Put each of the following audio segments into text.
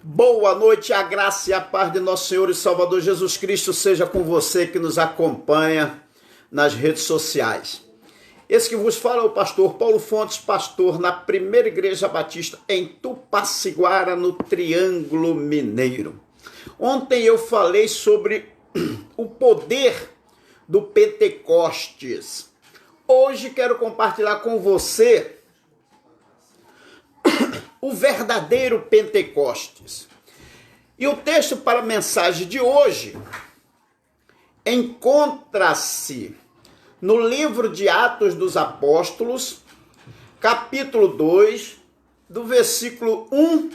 Boa noite, a graça e a paz de nosso Senhor e Salvador Jesus Cristo seja com você que nos acompanha nas redes sociais. Esse que vos fala é o pastor Paulo Fontes, pastor na Primeira Igreja Batista em Tupaciguara, no Triângulo Mineiro. Ontem eu falei sobre o poder do Pentecostes. Hoje quero compartilhar com você o verdadeiro Pentecostes. E o texto para a mensagem de hoje encontra-se no livro de Atos dos Apóstolos, capítulo 2, do versículo 1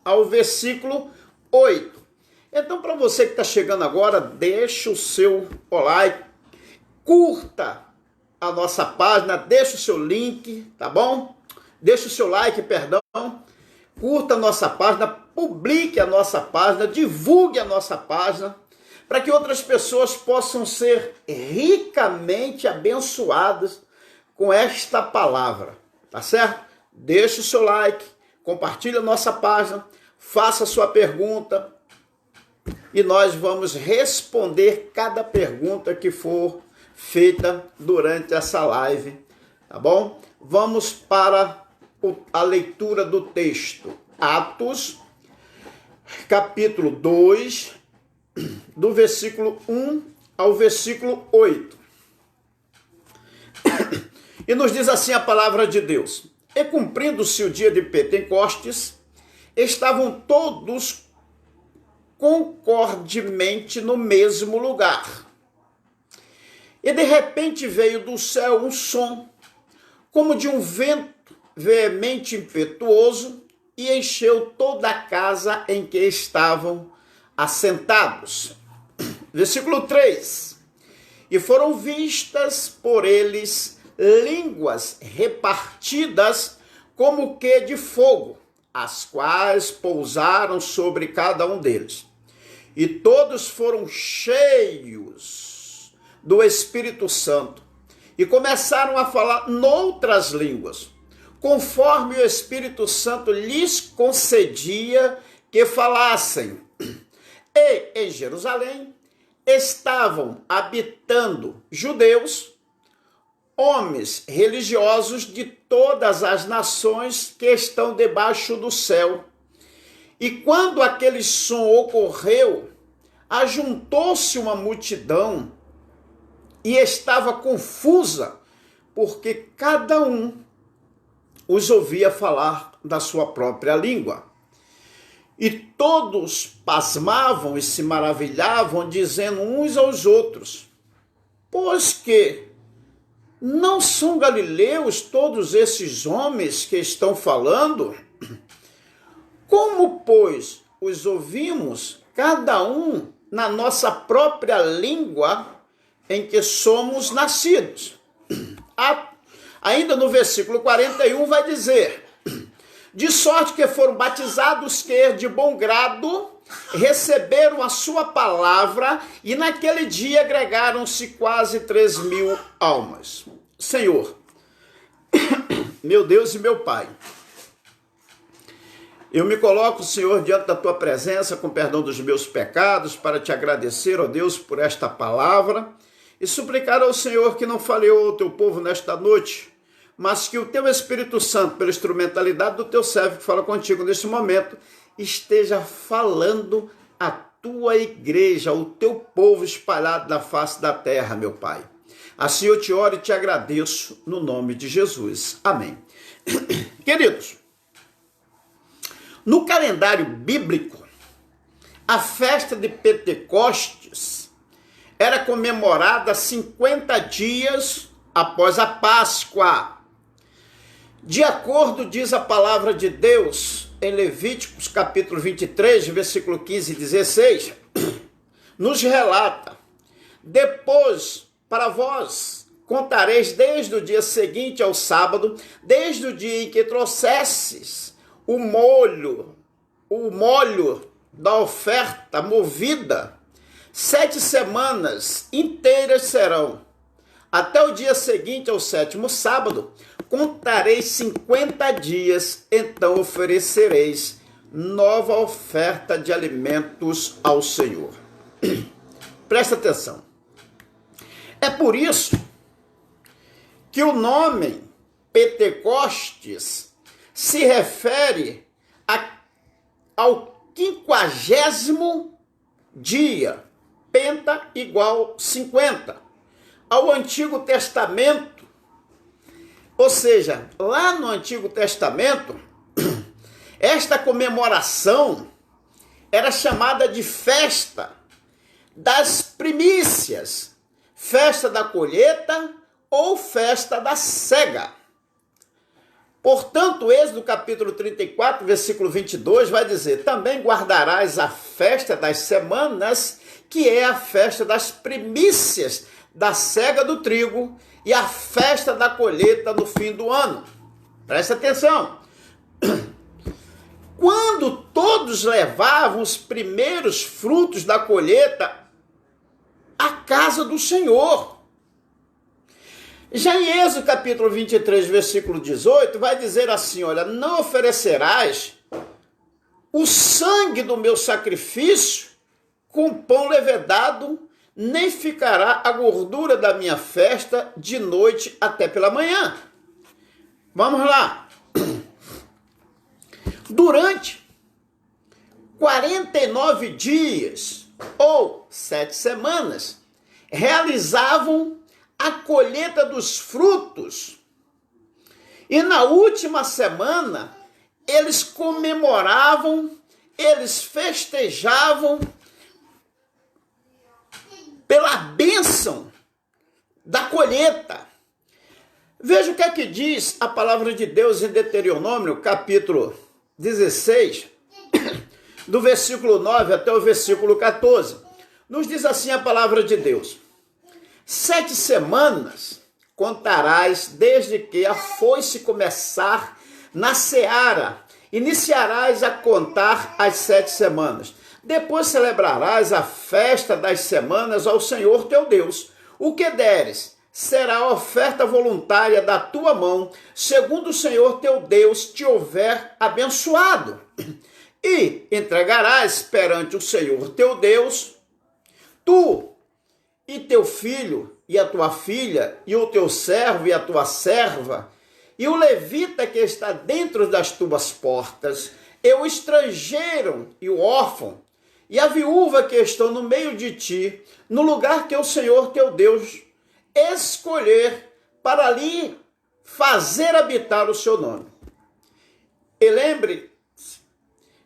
ao versículo 8. Então, para você que está chegando agora, deixa o seu like, curta a nossa página, deixa o seu link, tá bom? Deixa o seu like, perdão, curta a nossa página, publique a nossa página, divulgue a nossa página, para que outras pessoas possam ser ricamente abençoadas com esta palavra, tá certo? Deixe o seu like, compartilhe a nossa página, faça a sua pergunta e nós vamos responder cada pergunta que for feita durante essa live, tá bom? Vamos para a leitura do texto. Atos, capítulo 2, do versículo 1 ao versículo 8. E nos diz assim a palavra de Deus: E cumprindo-se o dia de Pentecostes, estavam todos concordemente no mesmo lugar. E de repente veio do céu um som, como de um vento veemente impetuoso, e encheu toda a casa em que estavam assentados. Versículo 3. E foram vistas por eles línguas repartidas como que de fogo, as quais pousaram sobre cada um deles. E todos foram cheios do Espírito Santo e começaram a falar noutras línguas, conforme o Espírito Santo lhes concedia que falassem. E em Jerusalém estavam habitando judeus, homens religiosos de todas as nações que estão debaixo do céu. E quando aquele som ocorreu, ajuntou-se uma multidão e estava confusa, porque cada um os ouvia falar da sua própria língua. E todos pasmavam e se maravilhavam, dizendo uns aos outros: Pois que não são galileus todos esses homens que estão falando? Como, pois, os ouvimos, cada um na nossa própria língua em que somos nascidos? Ainda no versículo 41 vai dizer: De sorte que foram batizados que de bom grado receberam a sua palavra, e naquele dia agregaram-se quase 3.000 almas. Senhor, meu Deus e meu Pai, eu me coloco, Senhor, diante da Tua presença, com perdão dos meus pecados, para Te agradecer, ó Deus, por esta palavra, e suplicar ao Senhor que não falhou ao Teu povo nesta noite, mas que o Teu Espírito Santo, pela instrumentalidade do Teu servo que fala contigo neste momento, esteja falando a Tua igreja, o Teu povo espalhado na face da terra, meu Pai. Assim eu te oro e te agradeço no nome de Jesus. Amém. Queridos, no calendário bíblico, a festa de Pentecostes era comemorada 50 dias após a Páscoa. De acordo, diz a palavra de Deus, em Levíticos capítulo 23, versículo 15 e 16, nos relata: Depois, para vós, contareis desde o dia seguinte ao sábado, desde o dia em que trouxesses o molho da oferta movida, 7 semanas inteiras serão. Até o dia seguinte ao 7º sábado, contareis 50 dias, então oferecereis nova oferta de alimentos ao Senhor. Presta atenção. É por isso que o nome Pentecostes se refere ao 50º dia, penta igual 50, ao Antigo Testamento. Ou seja, lá no Antigo Testamento, esta comemoração era chamada de festa das primícias, festa da colheita ou festa da cega. Portanto, Êxodo capítulo 34, versículo 22, vai dizer: também guardarás a festa das semanas, que é a festa das primícias da cega do trigo e a festa da colheita no fim do ano. Presta atenção. Quando todos levavam os primeiros frutos da colheita à casa do Senhor. Já em Êxodo capítulo 23, versículo 18, vai dizer assim, olha, não oferecerás o sangue do meu sacrifício com pão levedado, nem ficará a gordura da minha festa de noite até pela manhã. Vamos lá. Durante 49 dias ou 7 semanas, realizavam a colheita dos frutos. E na última semana, eles comemoravam, eles festejavam pela bênção da colheita. Veja o que é que diz a palavra de Deus em Deuteronômio, capítulo 16, do versículo 9 até o versículo 14. Nos diz assim a palavra de Deus: 7 semanas contarás desde que a foice começar na seara. Iniciarás a contar as 7 semanas. Depois celebrarás a festa das semanas ao Senhor teu Deus. O que deres será a oferta voluntária da tua mão, segundo o Senhor teu Deus te houver abençoado. E entregarás perante o Senhor teu Deus, tu e teu filho e a tua filha, e o teu servo e a tua serva, e o levita que está dentro das tuas portas, e o estrangeiro e o órfão, e a viúva que estão no meio de ti, no lugar que o Senhor teu Deus escolher para ali fazer habitar o seu nome. E lembre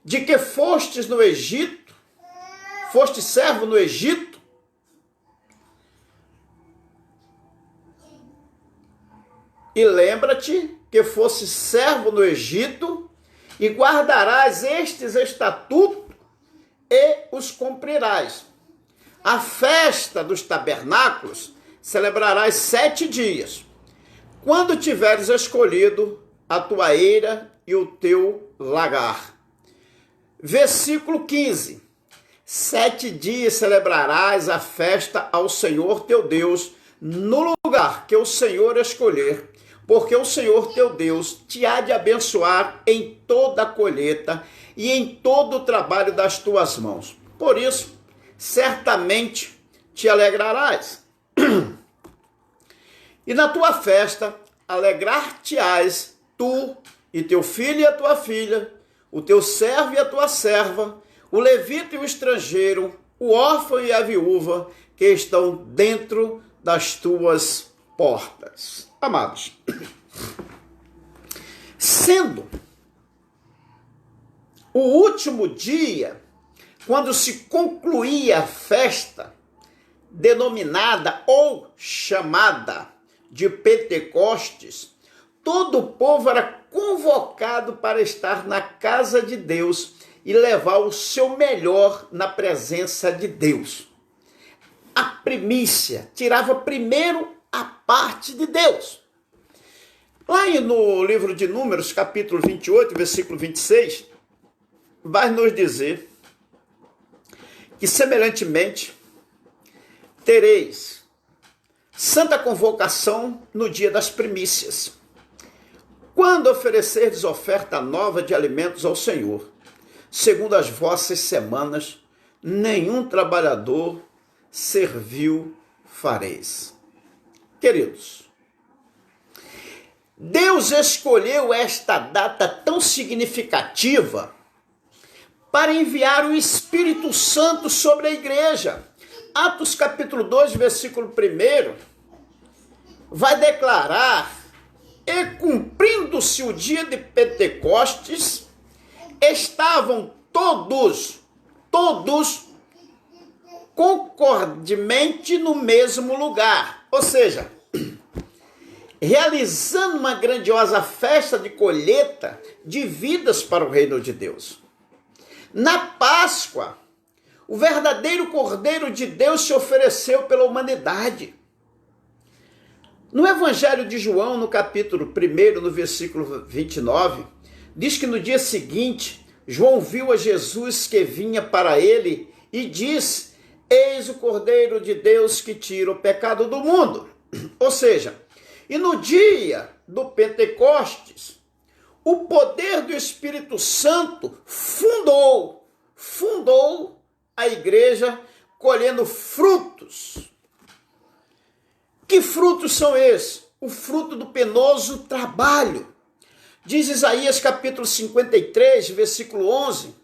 de que fostes no Egito, foste servo no Egito, e lembra-te que fosse servo no Egito, e guardarás estes estatutos e os cumprirás. A festa dos tabernáculos celebrarás 7 dias, quando tiveres escolhido a tua eira e o teu lagar. Versículo 15. 7 dias celebrarás a festa ao Senhor teu Deus, no lugar que o Senhor escolher, porque o Senhor teu Deus te há de abençoar em toda a colheita e em todo o trabalho das tuas mãos. Por isso, certamente te alegrarás. E na tua festa alegrar-te-ás tu e teu filho e a tua filha, o teu servo e a tua serva, o levita e o estrangeiro, o órfão e a viúva que estão dentro das tuas portas. Amados, sendo o último dia, quando se concluía a festa, denominada ou chamada de Pentecostes, todo o povo era convocado para estar na casa de Deus e levar o seu melhor na presença de Deus. A primícia, tirava primeiro a parte de Deus. Lá no livro de Números, capítulo 28, versículo 26, vai nos dizer que, semelhantemente, tereis santa convocação no dia das primícias, quando oferecerdes oferta nova de alimentos ao Senhor. segundo as vossas semanas, nenhum trabalhador servil fareis. Queridos, Deus escolheu esta data tão significativa para enviar o Espírito Santo sobre a igreja. Atos capítulo 2, versículo 1, vai declarar: e cumprindo-se o dia de Pentecostes, estavam todos concordemente no mesmo lugar. Ou seja, realizando uma grandiosa festa de colheita de vidas para o reino de Deus. Na Páscoa, o verdadeiro Cordeiro de Deus se ofereceu pela humanidade. No Evangelho de João, no capítulo 1, no versículo 29, diz que no dia seguinte, João viu a Jesus que vinha para ele e disse: eis o Cordeiro de Deus que tira o pecado do mundo. Ou seja, e no dia do Pentecostes, o poder do Espírito Santo fundou a igreja, colhendo frutos. Que frutos são esses? O fruto do penoso trabalho. Diz Isaías capítulo 53, versículo 11,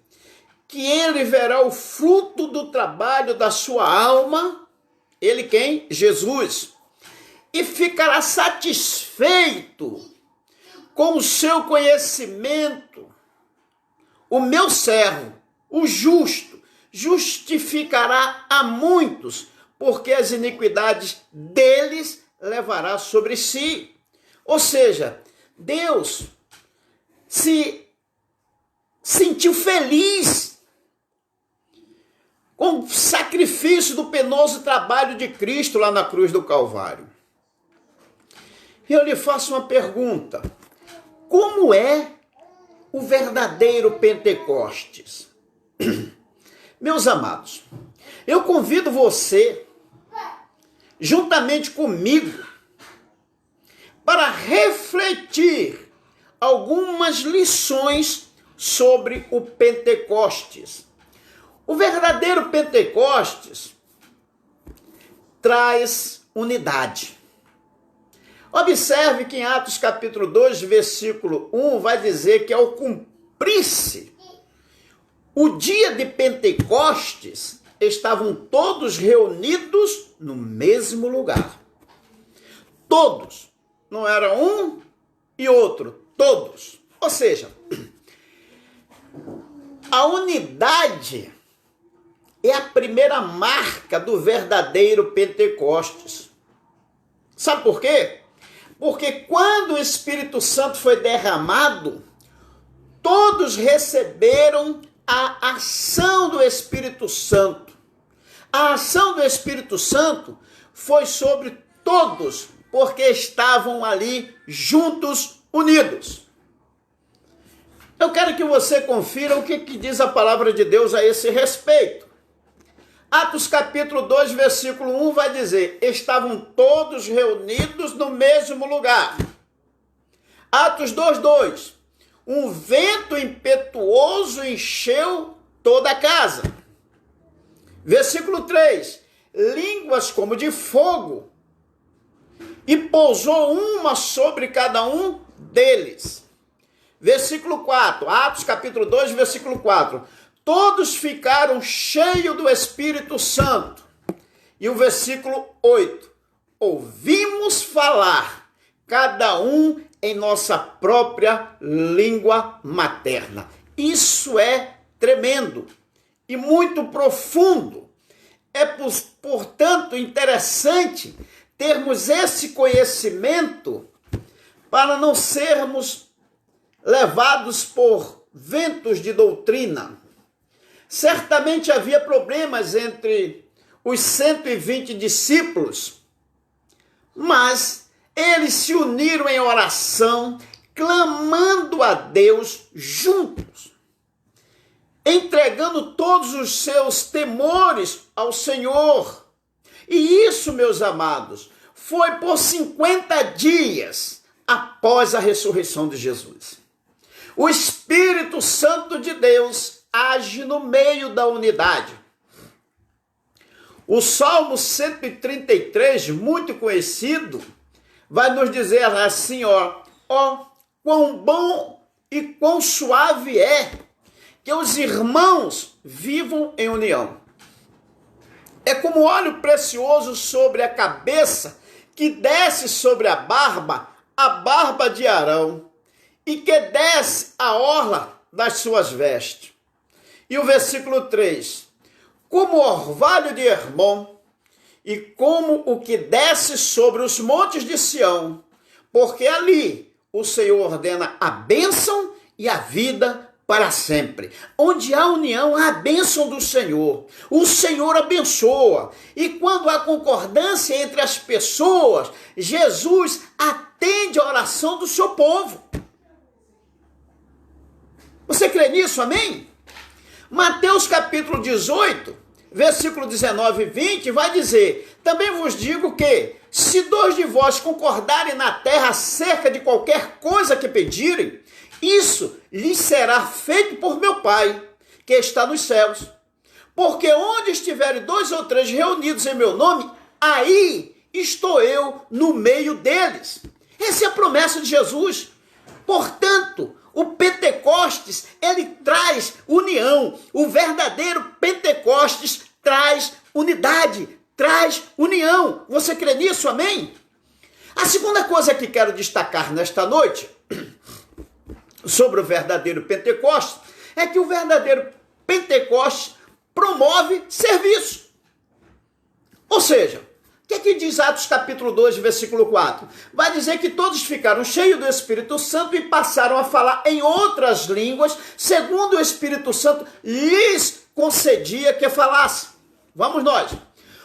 que ele verá o fruto do trabalho da sua alma. Ele quem? Jesus. E ficará satisfeito com o seu conhecimento. O meu servo, o justo, justificará a muitos, porque as iniquidades deles levará sobre si. Ou seja, Deus se sentiu feliz com o sacrifício do penoso trabalho de Cristo lá na cruz do Calvário. E eu lhe faço uma pergunta: como é o verdadeiro Pentecostes? Meus amados, eu convido você, juntamente comigo, para refletir algumas lições sobre o Pentecostes. O verdadeiro Pentecostes traz unidade. Observe que em Atos capítulo 2, versículo 1, vai dizer que ao cumprir-se o dia de Pentecostes, estavam todos reunidos no mesmo lugar. Todos. Não era um e outro, todos. Ou seja, a unidade é a primeira marca do verdadeiro Pentecostes. Sabe por quê? Porque quando o Espírito Santo foi derramado, todos receberam a ação do Espírito Santo. A ação do Espírito Santo foi sobre todos, porque estavam ali juntos, unidos. Eu quero que você confira o que diz a palavra de Deus a esse respeito. Atos capítulo 2, versículo 1 vai dizer: estavam todos reunidos no mesmo lugar. Atos 2:2, um vento impetuoso encheu toda a casa. Versículo 3, línguas como de fogo, e pousou uma sobre cada um deles. Versículo 4, Atos capítulo 2, versículo 4, todos ficaram cheios do Espírito Santo. E o versículo 8, ouvimos falar, cada um em nossa própria língua materna. Isso é tremendo e muito profundo. É, portanto, interessante termos esse conhecimento para não sermos levados por ventos de doutrina. Certamente havia problemas entre os 120 discípulos, mas eles se uniram em oração, clamando a Deus juntos, entregando todos os seus temores ao Senhor. E isso, meus amados, foi por 50 dias após a ressurreição de Jesus. O Espírito Santo de Deus age no meio da unidade. O Salmo 133, muito conhecido, vai nos dizer assim, ó, quão bom e quão suave é que os irmãos vivam em união. É como óleo precioso sobre a cabeça, que desce sobre a barba de Arão, e que desce a orla das suas vestes. E o versículo 3, como orvalho de Hermon, e como o que desce sobre os montes de Sião, porque ali o Senhor ordena a bênção e a vida para sempre. Onde há união, há a bênção do Senhor. O Senhor abençoa. E quando há concordância entre as pessoas, Jesus atende a oração do seu povo. Você crê nisso, amém? Mateus capítulo 18, versículo 19 e 20, vai dizer, também vos digo que, se dois de vós concordarem na terra acerca de qualquer coisa que pedirem, isso lhes será feito por meu Pai, que está nos céus. Porque onde estiverem 2 ou 3 reunidos em meu nome, aí estou eu no meio deles. Essa é a promessa de Jesus. Portanto, o Pentecostes, ele traz união. O verdadeiro Pentecostes traz unidade, traz união. Você crê nisso, amém? A segunda coisa que quero destacar nesta noite sobre o verdadeiro Pentecostes é que o verdadeiro Pentecostes promove serviço. Ou seja, o que diz Atos capítulo 2, versículo 4? Vai dizer que todos ficaram cheios do Espírito Santo e passaram a falar em outras línguas, segundo o Espírito Santo lhes concedia que falasse. Vamos nós.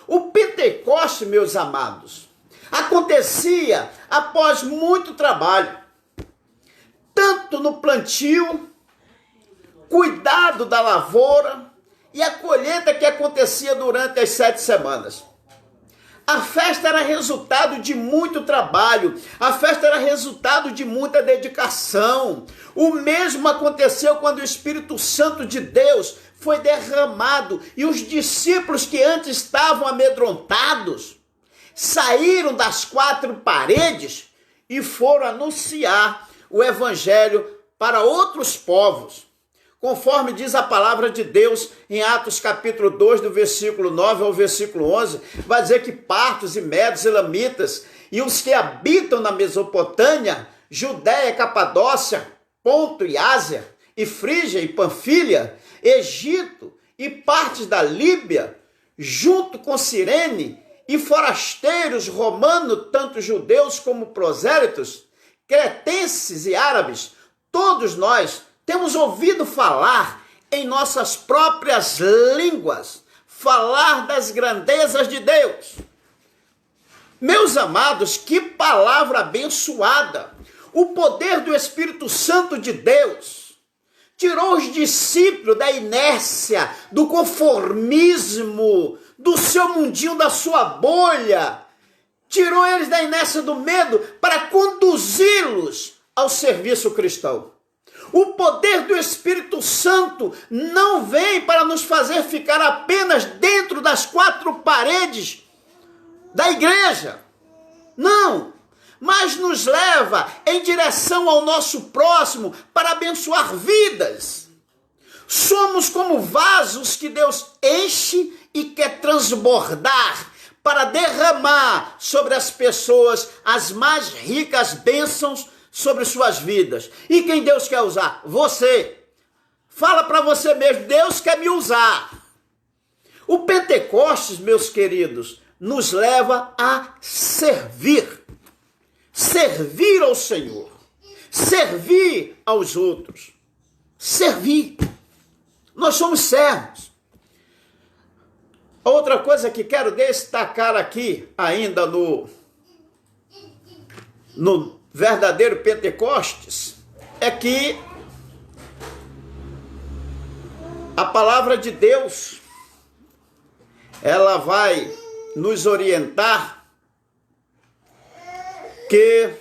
O Pentecostes, meus amados, acontecia após muito trabalho, tanto no plantio, cuidado da lavoura e a colheita que acontecia durante as 7 semanas. A festa era resultado de muito trabalho, a festa era resultado de muita dedicação. O mesmo aconteceu quando o Espírito Santo de Deus foi derramado e os discípulos que antes estavam amedrontados saíram das 4 paredes e foram anunciar o evangelho para outros povos. Conforme diz a palavra de Deus em Atos capítulo 2, do versículo 9 ao versículo 11, vai dizer que partos e medos, elamitas e os que habitam na Mesopotâmia, Judéia, Capadócia, Ponto e Ásia, e Frígia e Panfilha, Egito e partes da Líbia, junto com Cirene, e forasteiros romanos, tanto judeus como prosélitos, cretenses e árabes, todos nós temos ouvido falar em nossas próprias línguas, falar das grandezas de Deus. Meus amados, que palavra abençoada! O poder do Espírito Santo de Deus tirou os discípulos da inércia, do conformismo, do seu mundinho, da sua bolha. Tirou eles da inércia do medo para conduzi-los ao serviço cristão. O poder do Espírito Santo não vem para nos fazer ficar apenas dentro das 4 paredes da igreja. Não, mas nos leva em direção ao nosso próximo para abençoar vidas. Somos como vasos que Deus enche e quer transbordar para derramar sobre as pessoas as mais ricas bênçãos sobre suas vidas. E quem Deus quer usar? Você. Fala para você mesmo, Deus quer me usar. O Pentecostes, meus queridos, nos leva a servir. Servir ao Senhor. Servir aos outros. Servir. Nós somos servos. Outra coisa que quero destacar aqui, ainda no verdadeiro Pentecostes, é que a palavra de Deus, ela vai nos orientar que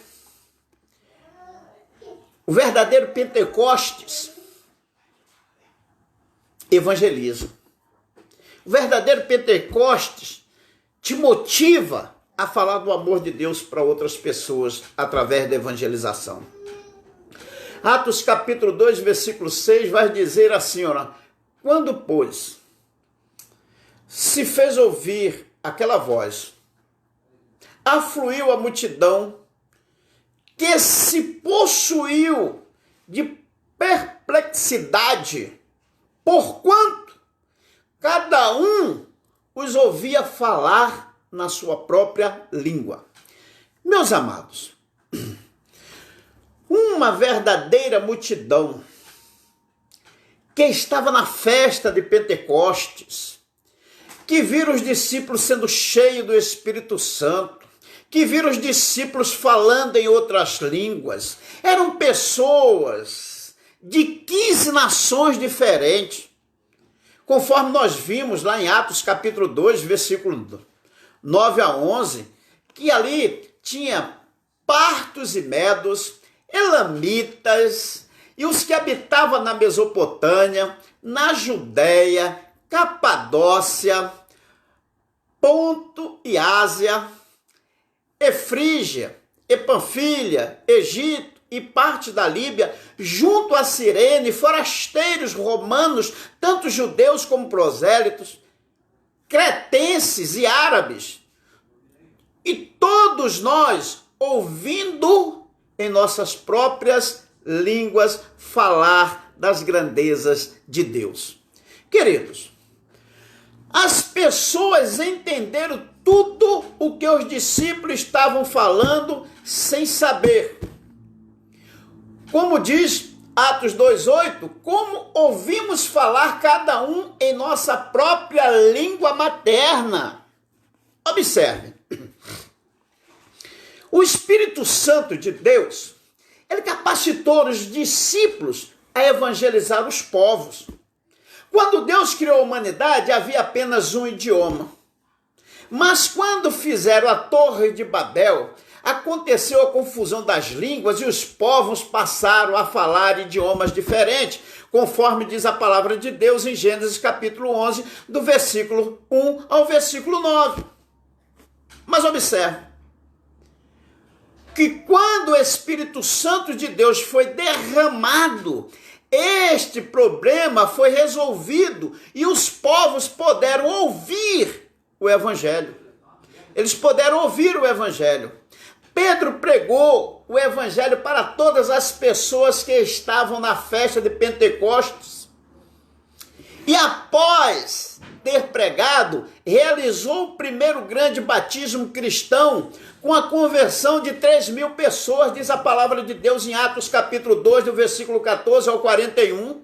o verdadeiro Pentecostes evangeliza. O verdadeiro Pentecostes te motiva a falar do amor de Deus para outras pessoas através da evangelização. Atos capítulo 2, versículo 6 vai dizer assim, ó, quando, pois, se fez ouvir aquela voz, afluiu a multidão que se possuiu de perplexidade, porquanto cada um os ouvia falar na sua própria língua. Meus amados, uma verdadeira multidão que estava na festa de Pentecostes, que viram os discípulos sendo cheios do Espírito Santo, que viram os discípulos falando em outras línguas, eram pessoas de 15 nações diferentes, conforme nós vimos lá em Atos capítulo 2, versículo 9 a 11, que ali tinha partos e medos, elamitas, e os que habitavam na Mesopotâmia, na Judéia, Capadócia, Ponto e Ásia, Efrígia, Panfilha, Egito e parte da Líbia, junto a Cirene, forasteiros romanos, tanto judeus como prosélitos, cretenses e árabes, e todos nós ouvindo em nossas próprias línguas falar das grandezas de Deus. Queridos, as pessoas entenderam tudo o que os discípulos estavam falando sem saber. Como diz Atos 2,8, como ouvimos falar cada um em nossa própria língua materna. Observe, o Espírito Santo de Deus, ele capacitou os discípulos a evangelizar os povos. Quando Deus criou a humanidade, havia apenas um idioma. Mas quando fizeram a Torre de Babel, aconteceu a confusão das línguas e os povos passaram a falar idiomas diferentes, conforme diz a palavra de Deus em Gênesis capítulo 11, do versículo 1 ao versículo 9. Mas observe que quando o Espírito Santo de Deus foi derramado, este problema foi resolvido e os povos puderam ouvir o Evangelho. Eles puderam ouvir o Evangelho. Pedro pregou o Evangelho para todas as pessoas que estavam na festa de Pentecostes. E após ter pregado, realizou o primeiro grande batismo cristão com a conversão de 3.000 pessoas, diz a palavra de Deus em Atos capítulo 2, do versículo 14 ao 41.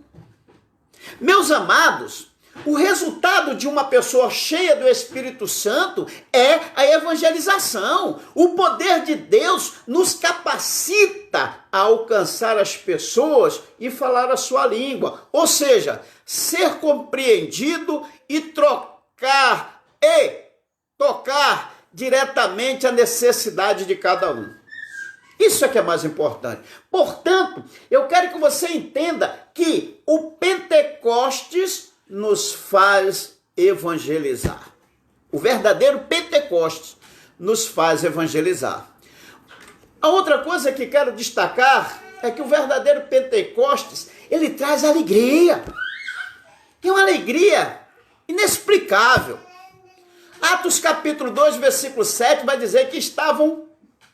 Meus amados, o resultado de uma pessoa cheia do Espírito Santo é a evangelização. O poder de Deus nos capacita a alcançar as pessoas e falar a sua língua. Ou seja, ser compreendido e tocar diretamente a necessidade de cada um. Isso é que é mais importante. Portanto, eu quero que você entenda que o Pentecostes nos faz evangelizar. O verdadeiro Pentecostes nos faz evangelizar. A outra coisa que quero destacar é que o verdadeiro Pentecostes, ele traz alegria. É uma alegria inexplicável. Atos capítulo 2, versículo 7 vai dizer que estavam,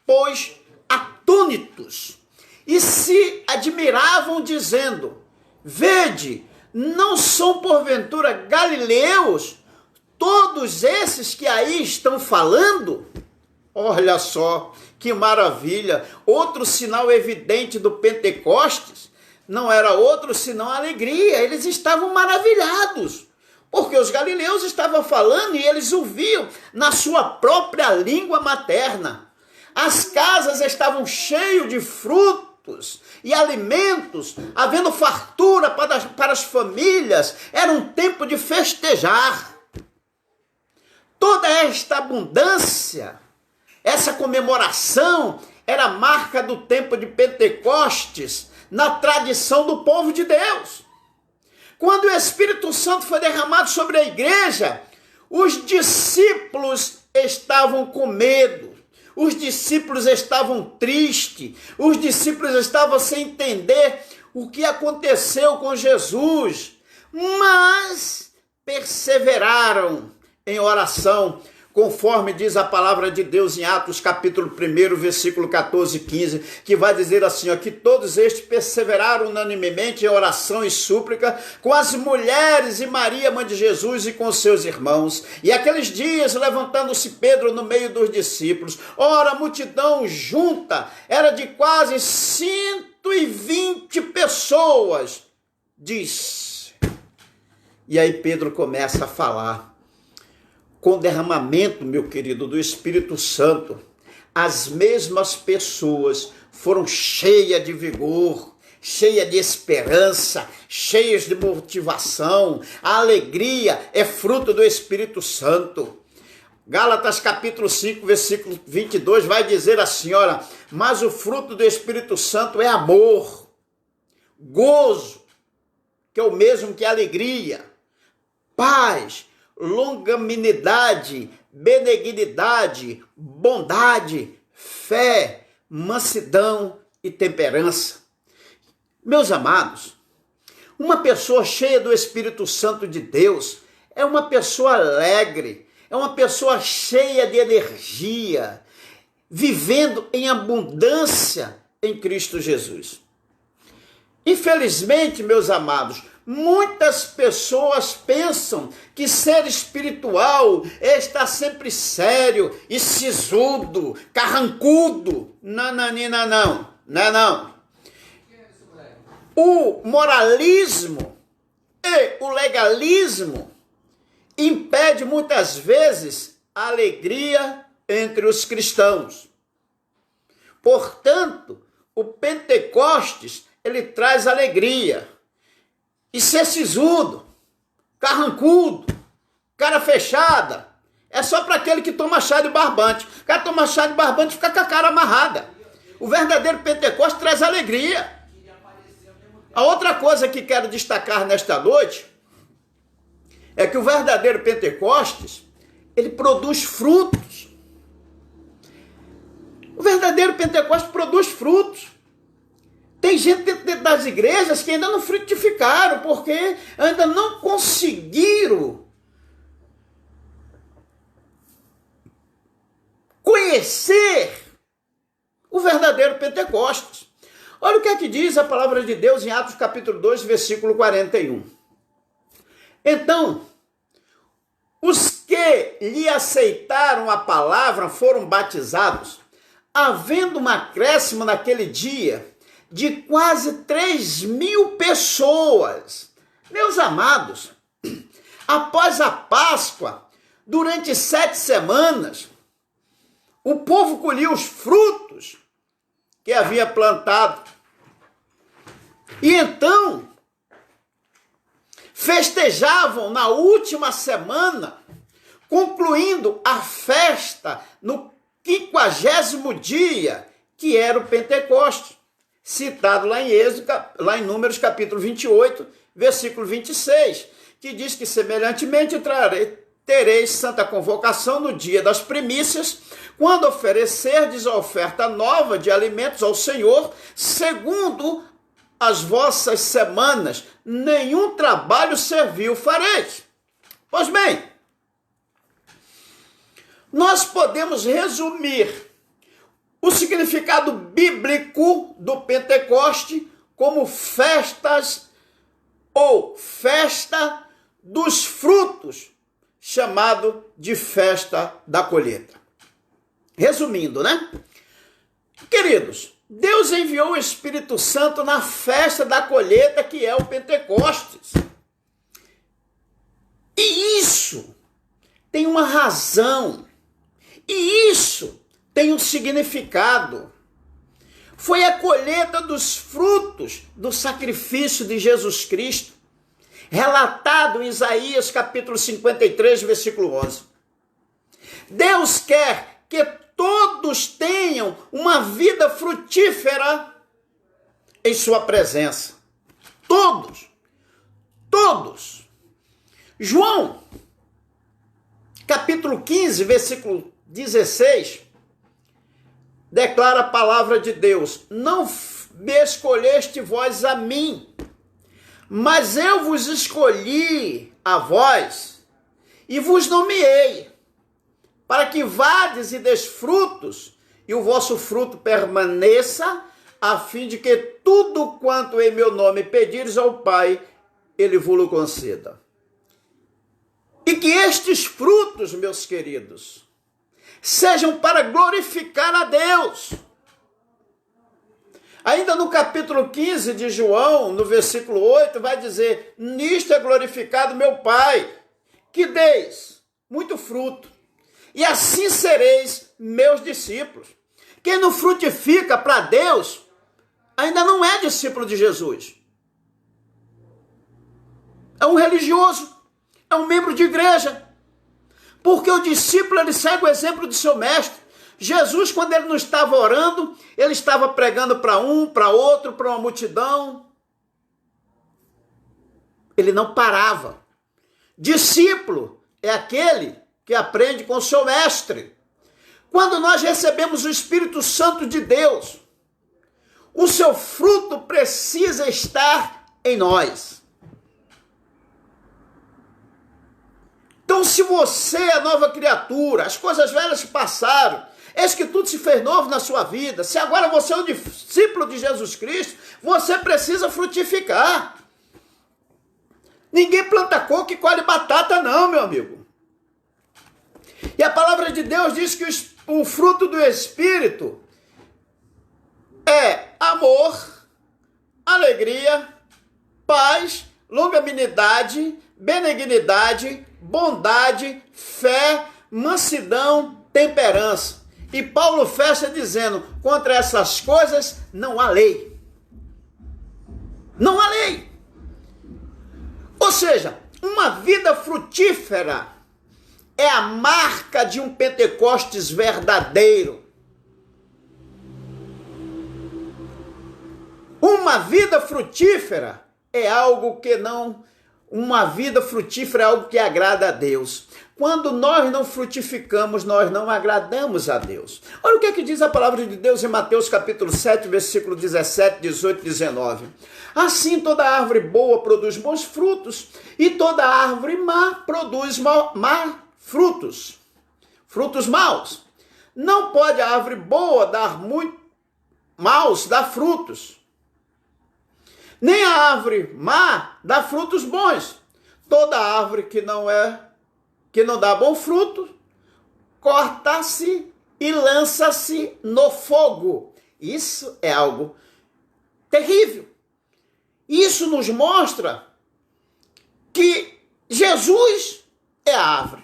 pois, atônitos e se admiravam dizendo: vede, não são porventura galileus todos esses que aí estão falando? Olha só, que maravilha! Outro sinal evidente do Pentecostes não era outro senão a alegria. Eles estavam maravilhados, porque os galileus estavam falando e eles ouviam na sua própria língua materna. As casas estavam cheias de frutos e alimentos, havendo fartura para as famílias. Era um tempo de festejar. Toda esta abundância, essa comemoração, era marca do tempo de Pentecostes na tradição do povo de Deus. Quando o Espírito Santo foi derramado sobre a igreja, os discípulos estavam com medo, os discípulos estavam tristes, os discípulos estavam sem entender o que aconteceu com Jesus, mas perseveraram em oração, conforme diz a palavra de Deus em Atos capítulo 1, versículo 14 e 15, que vai dizer assim, ó, que todos estes perseveraram unanimemente em oração e súplica com as mulheres e Maria, mãe de Jesus, e com seus irmãos. E aqueles dias, levantando-se Pedro no meio dos discípulos, ora, a multidão junta era de quase 120 pessoas, diz. E aí Pedro começa a falar. Com o derramamento, meu querido, do Espírito Santo, as mesmas pessoas foram cheias de vigor, cheias de esperança, cheias de motivação. A alegria é fruto do Espírito Santo. Gálatas capítulo 5, versículo 22 vai dizer assim, olha, mas o fruto do Espírito Santo é amor, gozo, que é o mesmo que alegria, paz, longanimidade, benignidade, bondade, fé, mansidão e temperança. Meus amados, uma pessoa cheia do Espírito Santo de Deus é uma pessoa alegre, é uma pessoa cheia de energia, vivendo em abundância em Cristo Jesus. Infelizmente, meus amados, muitas pessoas pensam que ser espiritual é estar sempre sério e sisudo, carrancudo. Não. O moralismo e o legalismo impede muitas vezes a alegria entre os cristãos. Portanto, o Pentecostes, ele traz alegria. E ser sisudo, carrancudo, cara fechada, é só para aquele que toma chá de barbante. O cara toma chá de barbante e fica com a cara amarrada. O verdadeiro Pentecostes traz alegria. A outra coisa que quero destacar nesta noite é que o verdadeiro Pentecostes, ele produz frutos. O verdadeiro Pentecostes produz frutos. Tem gente dentro das igrejas que ainda não frutificaram, porque ainda não conseguiram conhecer o verdadeiro Pentecostes. Olha o que é que diz a palavra de Deus em Atos capítulo 2, versículo 41. Então, os que lhe aceitaram a palavra foram batizados, havendo um acréscimo naquele dia de quase 3.000 pessoas. Meus amados, após a Páscoa, durante 7 semanas, o povo colhia os frutos que havia plantado. E então, festejavam na última semana, concluindo a festa no 50º dia, que era o Pentecostes, citado lá em Êxodo, lá em Números capítulo 28, versículo 26, que diz que semelhantemente tereis santa convocação no dia das primícias, quando oferecerdes a oferta nova de alimentos ao Senhor, segundo as vossas semanas, nenhum trabalho servil fareis. Pois bem, nós podemos resumir o significado bíblico do Pentecoste como festas ou festa dos frutos, chamado de festa da colheita. Resumindo, né? Queridos, Deus enviou o Espírito Santo na festa da colheita, que é o Pentecostes. E isso tem uma razão. E isso tem um significado. Foi a colheita dos frutos do sacrifício de Jesus Cristo, relatado em Isaías capítulo 53, versículo 11. Deus quer que todos tenham uma vida frutífera em sua presença. Todos. João, capítulo 15, versículo 16, declara a palavra de Deus: não me escolheste vós a mim, mas eu vos escolhi a vós e vos nomeei, para que vades e des frutos, e o vosso fruto permaneça, a fim de que tudo quanto em meu nome pedires ao Pai, ele vos conceda. E que estes frutos, meus queridos, sejam para glorificar a Deus. Ainda no capítulo 15 de João, no versículo 8, vai dizer: nisto é glorificado meu Pai, que deis muito fruto, e assim sereis meus discípulos. Quem não frutifica para Deus, ainda não é discípulo de Jesus. É um religioso, é um membro de igreja. Porque o discípulo, ele segue o exemplo de seu mestre. Jesus, quando ele não estava orando, ele estava pregando para um, para outro, para uma multidão. Ele não parava. Discípulo é aquele que aprende com o seu mestre. Quando nós recebemos o Espírito Santo de Deus, o seu fruto precisa estar em nós. Então, se você é nova criatura, as coisas velhas se passaram, eis que tudo se fez novo na sua vida, se agora você é um discípulo de Jesus Cristo, você precisa frutificar. Ninguém planta coco e colhe batata não, meu amigo. E a palavra de Deus diz que o fruto do Espírito é amor, alegria, paz, longanimidade, benignidade, bondade, fé, mansidão, temperança. E Paulo fecha dizendo: contra essas coisas não há lei. Não há lei. Ou seja, uma vida frutífera é a marca de um Pentecostes verdadeiro. Uma vida frutífera é algo que não... Uma vida frutífera é algo que agrada a Deus. Quando nós não frutificamos, nós não agradamos a Deus. Olha o que é que diz a palavra de Deus em Mateus capítulo 7, versículo 17, 18 e 19. Assim toda árvore boa produz bons frutos, e toda árvore má produz frutos. Frutos maus. Não pode a árvore boa dar muito maus, dar frutos. Nem a árvore má dá frutos bons. Toda árvore que não dá bom fruto, corta-se e lança-se no fogo. Isso é algo terrível. Isso nos mostra que Jesus é a árvore.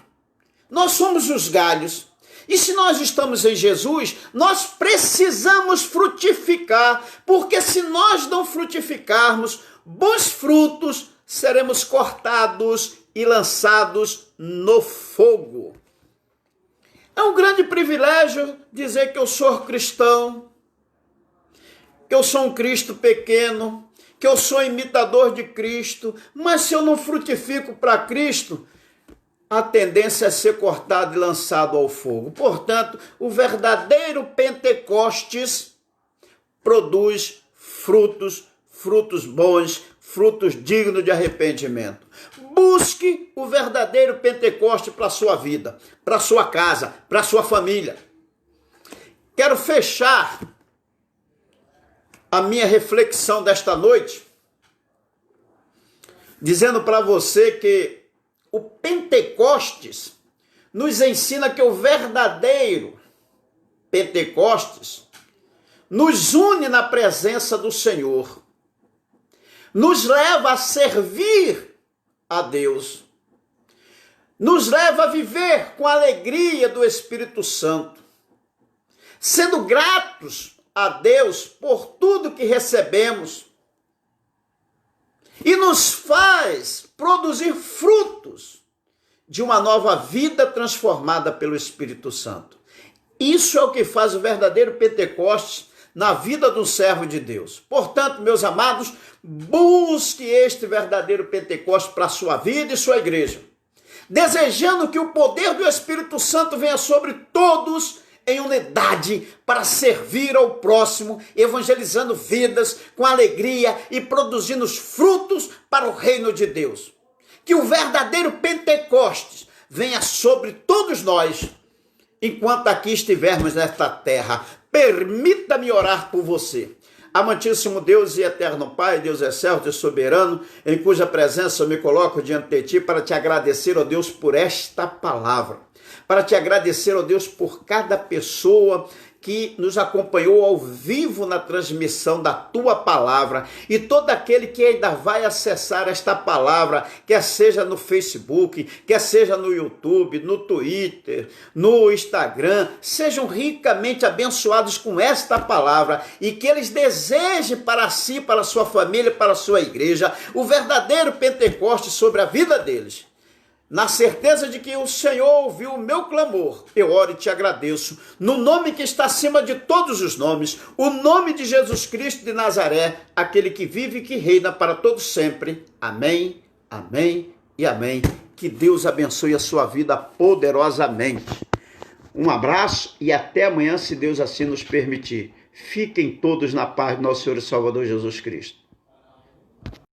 Nós somos os galhos. E se nós estamos em Jesus, nós precisamos frutificar, porque se nós não frutificarmos bons frutos, seremos cortados e lançados no fogo. É um grande privilégio dizer que eu sou cristão, que eu sou um Cristo pequeno, que eu sou imitador de Cristo, mas se eu não frutifico para Cristo, a tendência é ser cortado e lançado ao fogo. Portanto, o verdadeiro Pentecostes produz frutos bons, frutos dignos de arrependimento. Busque o verdadeiro Pentecostes para a sua vida, para a sua casa, para a sua família. Quero fechar a minha reflexão desta noite dizendo para você que o Pentecostes nos ensina que o verdadeiro Pentecostes nos une na presença do Senhor, nos leva a servir a Deus, nos leva a viver com a alegria do Espírito Santo, sendo gratos a Deus por tudo que recebemos, e nos faz produzir frutos de uma nova vida transformada pelo Espírito Santo. Isso é o que faz o verdadeiro Pentecostes na vida do servo de Deus. Portanto, meus amados, busque este verdadeiro Pentecostes para a sua vida e sua igreja. desejando que o poder do Espírito Santo venha sobre todos em unidade para servir ao próximo, evangelizando vidas com alegria e produzindo os frutos para o reino de Deus. Que o verdadeiro Pentecostes venha sobre todos nós, enquanto aqui estivermos nesta terra. Permita-me orar por você. Amantíssimo Deus e eterno Pai, Deus excelso e soberano, em cuja presença eu me coloco diante de Ti para te agradecer, ó Deus, por esta palavra. Para te agradecer, ó Deus, por cada pessoa que nos acompanhou ao vivo na transmissão da Tua palavra e todo aquele que ainda vai acessar esta palavra, quer seja no Facebook, quer seja no YouTube, no Twitter, no Instagram, sejam ricamente abençoados com esta palavra e que eles desejem para si, para a sua família, para a sua igreja, o verdadeiro Pentecostes sobre a vida deles. Na certeza de que o Senhor ouviu o meu clamor, eu oro e te agradeço, no nome que está acima de todos os nomes, o nome de Jesus Cristo de Nazaré, aquele que vive e que reina para todos sempre. Amém, amém e amém. Que Deus abençoe a sua vida poderosamente. Um abraço e até amanhã, se Deus assim nos permitir. Fiquem todos na paz do nosso Senhor e Salvador Jesus Cristo.